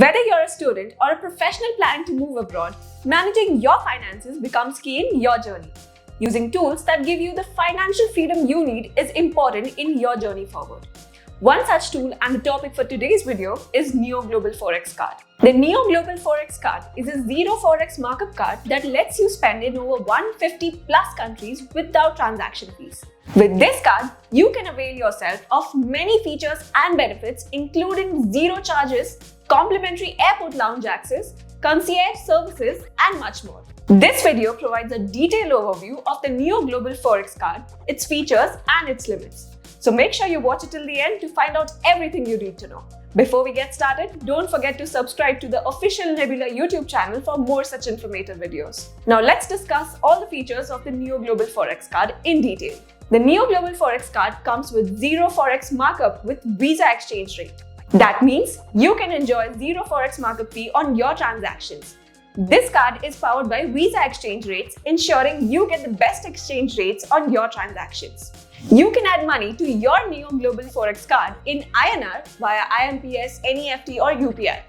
Whether you're a student or a professional planning to move abroad, managing your finances becomes key in your journey. Using tools that give you the financial freedom you need is important in your journey forward. One such tool and the topic for today's video is Neo Global Forex Card. The Neo Global Forex Card is a zero forex markup card that lets you spend in over 150 plus countries without transaction fees. With this card, you can avail yourself of many features and benefits including zero charges, complimentary airport lounge access, concierge services and much more. This video provides a detailed overview of the Neo Global Forex Card, its features and its limits. So make sure you watch it till the end to find out everything you need to know. Before we get started, don't forget to subscribe to the official Nebula YouTube channel for more such informative videos. Now let's discuss all the features of the Neo Global Forex Card in detail. The Neo Global Forex Card comes with zero forex markup with Visa exchange rate. That means you can enjoy zero forex markup fee on your transactions. This card is powered by Visa exchange rates, ensuring you get the best exchange rates on your transactions. You can add money to your Neo Global Forex Card in INR via IMPS, NEFT or UPI,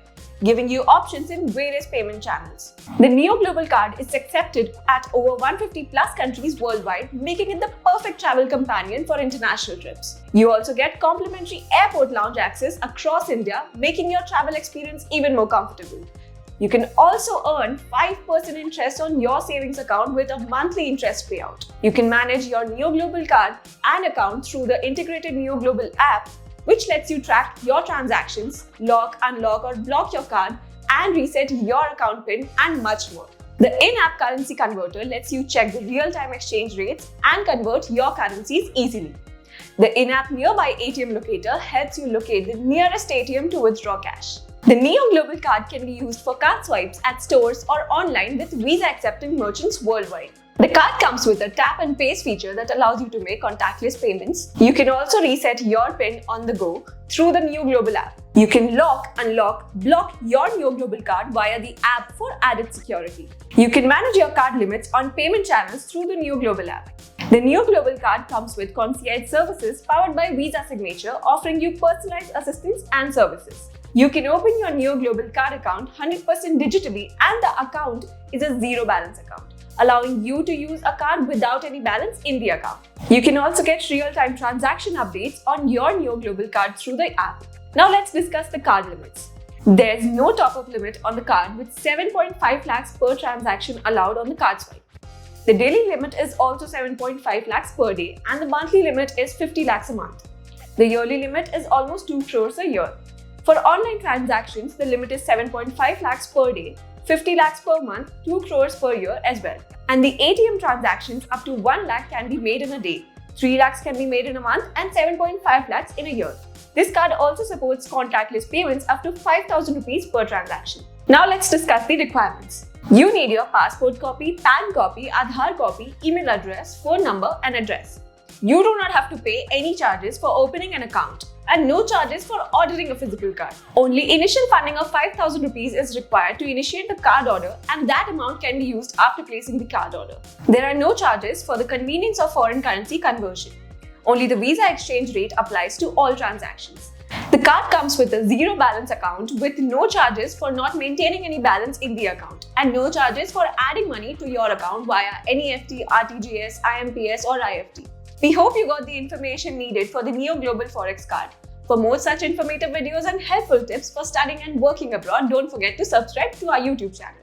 giving you options in various payment channels. The Neo Global Card is accepted at over 150 plus countries worldwide, making it the perfect travel companion for international trips. You also get complimentary airport lounge access across India, making your travel experience even more comfortable. You can also earn 5% interest on your savings account with a monthly interest payout. You can manage your Neo Global Card and account through the integrated Neo Global app, which lets you track your transactions, lock, unlock or block your card and reset your account PIN and much more. The in-app currency converter lets you check the real-time exchange rates and convert your currencies easily. The in-app nearby ATM locator helps you locate the nearest ATM to withdraw cash. The Neo Global Card can be used for card swipes at stores or online with Visa accepting merchants worldwide. The card comes with a tap and paste feature that allows you to make contactless payments. You can also reset your PIN on the go through the Neo Global app. You can lock, unlock, block your Neo Global Card via the app for added security. You can manage your card limits on payment channels through the Neo Global app. The Neo Global Card comes with concierge services powered by Visa Signature, offering you personalized assistance and services. You can open your Neo Global Card account 100% digitally and the account is a zero balance account, allowing you to use a card without any balance in the account. You can also get real-time transaction updates on your Neo Global Card through the app. Now let's discuss the card limits. There's no top-up limit on the card with 7.5 lakhs per transaction allowed on the card swipe. The daily limit is also 7.5 lakhs per day and the monthly limit is 50 lakhs a month. The yearly limit is almost 2 crores a year. For online transactions, the limit is 7.5 lakhs per day, 50 lakhs per month, 2 crores per year as well. And the ATM transactions up to 1 lakh can be made in a day, 3 lakhs can be made in a month and 7.5 lakhs in a year. This card also supports contactless payments up to 5,000 rupees per transaction. Now let's discuss the requirements. You need your passport copy, PAN copy, Aadhaar copy, email address, phone number and address. You do not have to pay any charges for opening an account and no charges for ordering a physical card. Only initial funding of 5,000 rupees is required to initiate the card order and that amount can be used after placing the card order. There are no charges for the convenience of foreign currency conversion. Only the Visa exchange rate applies to all transactions. The card comes with a zero balance account with no charges for not maintaining any balance in the account and no charges for adding money to your account via NEFT, RTGS, IMPS or IFT. We hope you got the information needed for the Neo Global Forex Card. For more such informative videos and helpful tips for studying and working abroad, don't forget to subscribe to our YouTube channel.